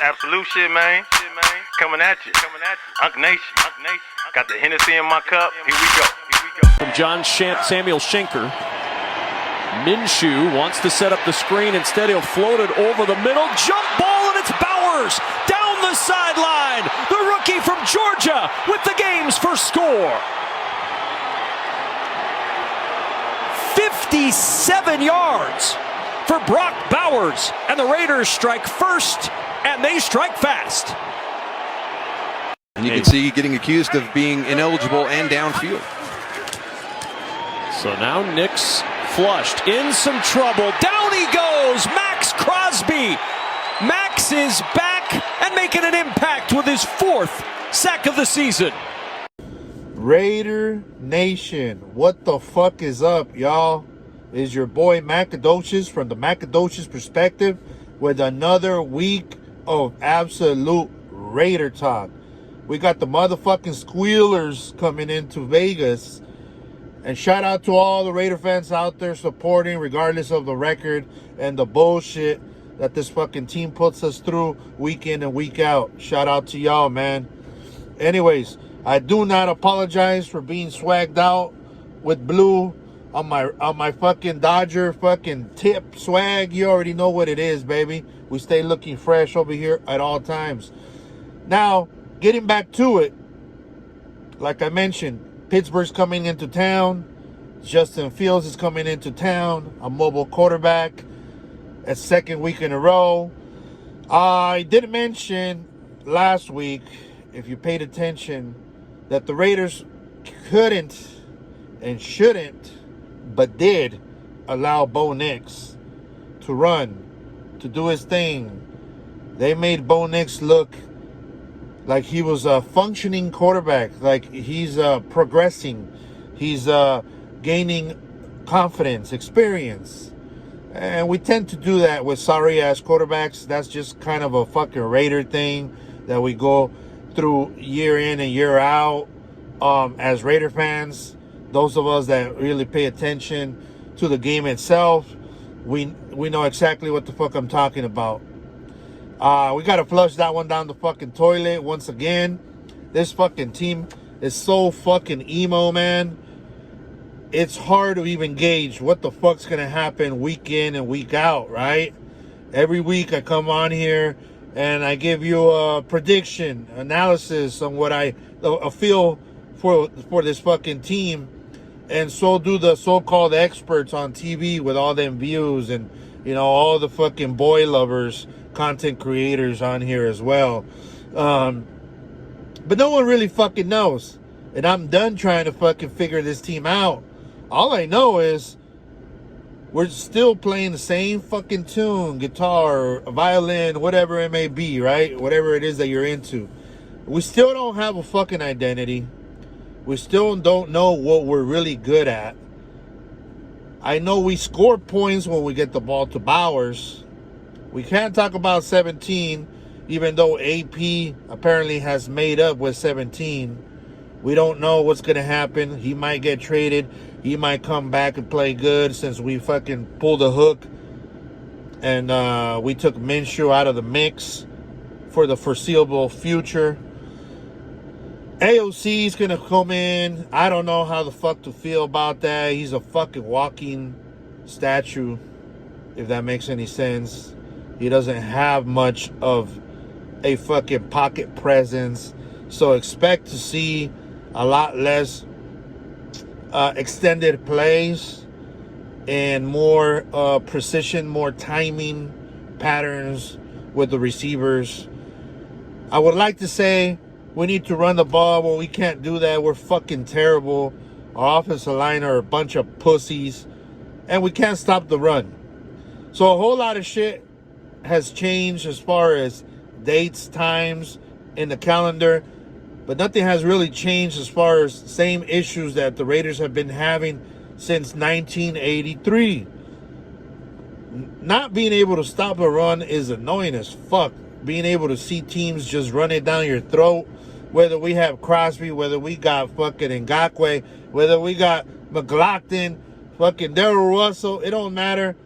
Absolute shit, man. Coming at you. Unk Nation. Got the Hennessy in my cup. Here we go. From John Samuel Schenker. Minshew wants to set up the screen. Instead, he'll float it over the middle. Jump ball, and it's Bowers down the sideline. The rookie from Georgia with the game's first score. 57 yards for Brock Bowers. And the Raiders strike first, and they strike fast. And you can see getting accused of being ineligible and downfield. So now Nick's flushed, in some trouble. Down he goes, Max Crosby. Max is back and making an impact with his 4th sack of the season. Raider Nation, what the fuck is up, y'all? Is your boy Macadocious from the Macadocious perspective with another week of absolute Raider talk. We got the motherfucking Squealers coming into Vegas. And shout out to all the Raider fans out there supporting regardless of the record and the bullshit that this fucking team puts us through week in and week out. Shout out to y'all, man. Anyways, I do not apologize for being swagged out with blue on my fucking Dodger fucking tip swag. You already know what it is, baby. We stay looking fresh over here at all times. Now, getting back to it, like I mentioned, Pittsburgh's coming into town. Justin Fields is coming into town. A mobile quarterback. A second week in a row. I did mention last week, if you paid attention, that the Raiders couldn't and shouldn't, but did allow Bo Nix to run, to do his thing. They made Bo Nix look like he was a functioning quarterback, like he's progressing, he's gaining confidence, experience. And we tend to do that with sorry-ass quarterbacks. That's just kind of a fucking Raider thing that we go through year in and year out as Raider fans. Those of us that really pay attention to the game itself, we know exactly what the fuck I'm talking about. We got to flush that one down the fucking toilet once again. This fucking team is so fucking emo, man. It's hard to even gauge what the fuck's going to happen week in and week out, right? Every week I come on here and I give you a prediction, analysis on what I feel for this fucking team. And so do the so-called experts on TV with all them views and, you know, all the fucking boy lovers, content creators on here as well. But no one really fucking knows. And I'm done trying to fucking figure this team out. All I know is we're still playing the same fucking tune, guitar, violin, whatever it may be, right? Whatever it is that you're into. We still don't have a fucking identity. We still don't know what we're really good at. I know we score points when we get the ball to Bowers. We can't talk about 17, even though AP apparently has made up with 17. We don't know what's going to happen. He might get traded. He might come back and play good since we fucking pulled the hook. And we took Minshew out of the mix for the foreseeable future. AOC is going to come in. I don't know how the fuck to feel about that. He's a fucking walking statue, if that makes any sense. He doesn't have much of a fucking pocket presence. So expect to see a lot less extended plays and more precision, more timing patterns with the receivers. I would like to say we need to run the ball. Well, we can't do that. We're fucking terrible. Our offensive line are a bunch of pussies. And we can't stop the run. So a whole lot of shit has changed as far as dates, times in the calendar. But nothing has really changed as far as same issues that the Raiders have been having since 1983. Not being able to stop a run is annoying as fuck. Being able to see teams just run it down your throat, whether we have Crosby, whether we got fucking Ngakoue, whether we got McLaughlin, fucking Darrell Russell, it don't matter.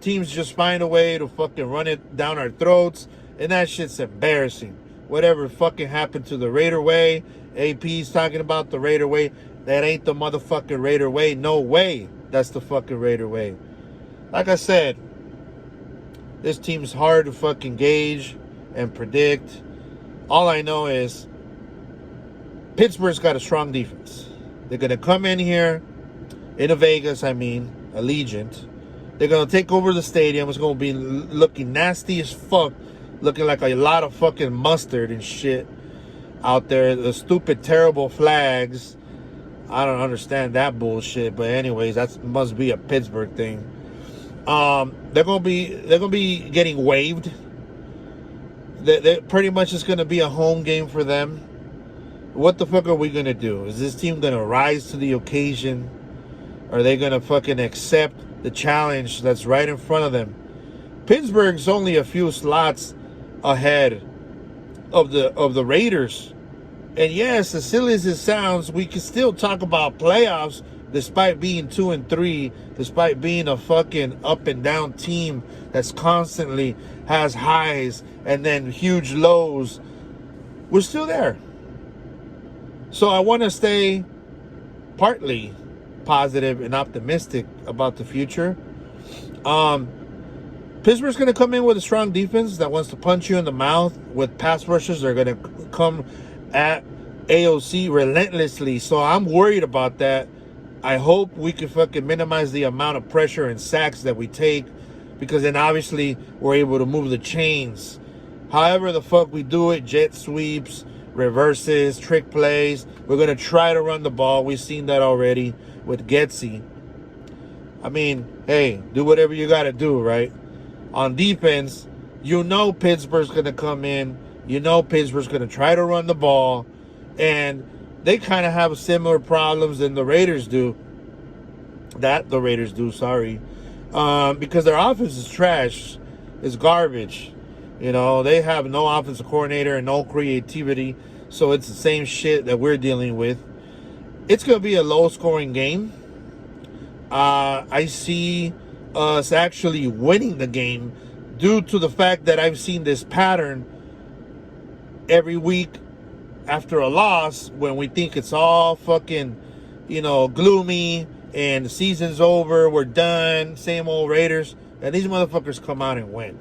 Teams just find a way to fucking run it down our throats And that shit's embarrassing. Whatever fucking happened to the Raider way. AP's talking about the Raider way. That ain't the motherfucking Raider way. No way that's the fucking Raider way. Like I said, this team's hard to fucking gauge and predict. All I know is Pittsburgh's got a strong defense. They're going to come in here, into Vegas, Allegiant. They're going to take over the stadium. It's going to be looking nasty as fuck. Looking like a lot of fucking mustard and shit out there. The stupid, terrible flags. I don't understand that bullshit. But anyways, that must be a Pittsburgh thing. They're gonna be getting waived. They pretty much it's gonna be a home game for them. What the fuck are we gonna do? Is this team gonna rise to the occasion? Are they gonna fucking accept the challenge that's right in front of them? Pittsburgh's only a few slots ahead of the Raiders. And yes, as silly as it sounds, we can still talk about playoffs despite being 2-3, despite being a fucking up and down team that's constantly has highs and then huge lows. We're still there. So I want to stay partly positive and optimistic about the future. Pittsburgh's going to come in with a strong defense that wants to punch you in the mouth. With pass rushers, they're going to come at AOC relentlessly. So I'm worried about that. I hope we can fucking minimize the amount of pressure and sacks that we take, because then obviously we're able to move the chains. However the fuck we do it, jet sweeps, reverses, trick plays, we're going to try to run the ball. We've seen that already with Getsy. Hey, do whatever you got to do, right? On defense, Pittsburgh's going to come in. Pittsburgh's going to try to run the ball. And they kind of have similar problems than the Raiders do. Because their offense is trash. It's garbage. They have no offensive coordinator and no creativity. So it's the same shit that we're dealing with. It's going to be a low-scoring game. I see us actually winning the game due to the fact that I've seen this pattern every week after a loss, when we think it's all fucking, gloomy and the season's over, we're done, same old Raiders, and these motherfuckers come out and win.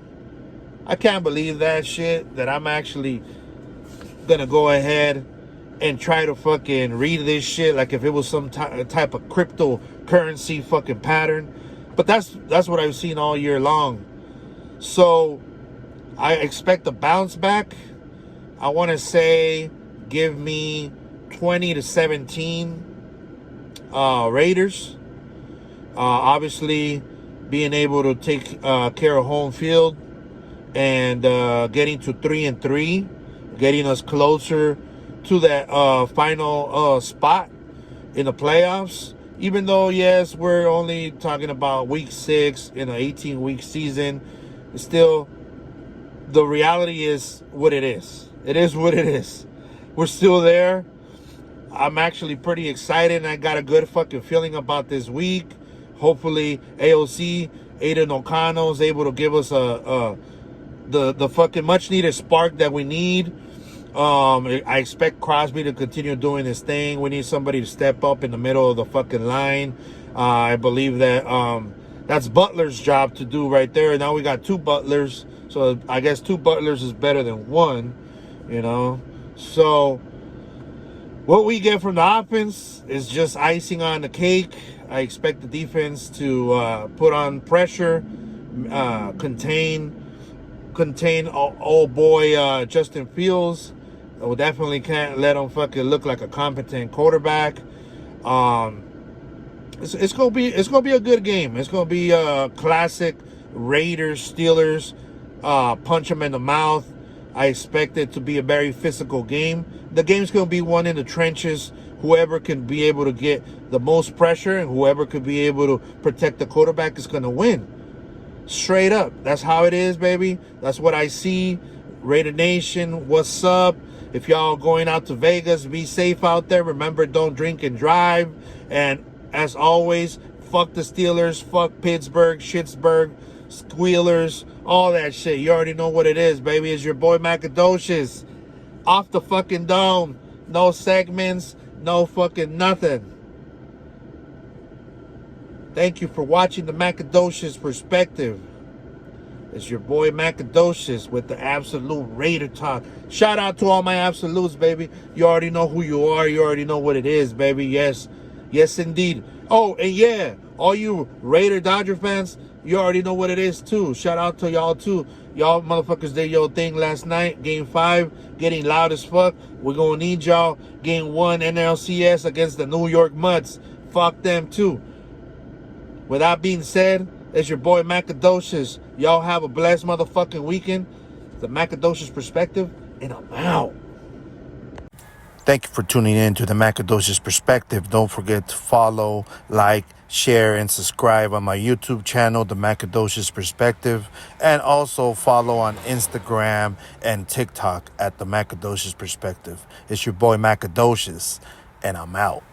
I can't believe that shit, that I'm actually gonna go ahead and try to fucking read this shit like if it was some type of cryptocurrency fucking pattern. But that's what I've seen all year long. So I expect a bounce back. I want to say give me 20-17 Raiders. Obviously being able to take care of home field and getting to 3-3, getting us closer to that final spot in the playoffs. Even though, yes, we're only talking about week 6 in an 18-week season, still, the reality is what it is. It is what it is. We're still there. I'm actually pretty excited, and I got a good fucking feeling about this week. Hopefully, AOC, Aiden O'Connell, is able to give us the fucking much-needed spark that we need. I expect Crosby to continue doing his thing. We need somebody to step up in the middle of the fucking line. I believe that that's Butler's job to do right there. Now we got 2 Butlers, so I guess 2 Butlers is better than 1, So what we get from the offense is just icing on the cake. I expect the defense to put on pressure, contain old boy Justin Fields. We definitely can't let him fucking look like a competent quarterback. It's gonna be a good game. It's gonna be a classic Raiders Steelers punch them in the mouth. I expect it to be a very physical game. The game's gonna be one in the trenches. Whoever can be able to get the most pressure and whoever could be able to protect the quarterback is gonna win. Straight up. That's how it is, baby. That's what I see. Raider Nation, what's up? If y'all going out to Vegas, be safe out there. Remember, don't drink and drive. And as always, fuck the Steelers, fuck Pittsburgh, Schittsburg. Squealers, all that shit. You already know what it is, baby. It's your boy Macadocious. Off the fucking dome. No segments, no fucking nothing. Thank you for watching the Macadocious Perspective. It's your boy Macadocious with the Absolute Raider Talk. Shout out to all my Absolutes, baby. You already know who you are. You already know what it is, baby. Yes. Yes, indeed. Oh, and yeah, all you Raider Dodger fans, you already know what it is, too. Shout out to y'all, too. Y'all motherfuckers did your thing last night. Game 5, getting loud as fuck. We're going to need y'all. Game 1, NLCS against the New York Mutts. Fuck them, too. With that being said, it's your boy Macadocious. Y'all have a blessed motherfucking weekend. The Macadocious Perspective, and I'm out. Thank you for tuning in to the Macadocious Perspective. Don't forget to follow, like, share, and subscribe on my YouTube channel, The Macadocious Perspective, and also follow on Instagram and TikTok at The Macadocious Perspective. It's your boy Macadocious, and I'm out.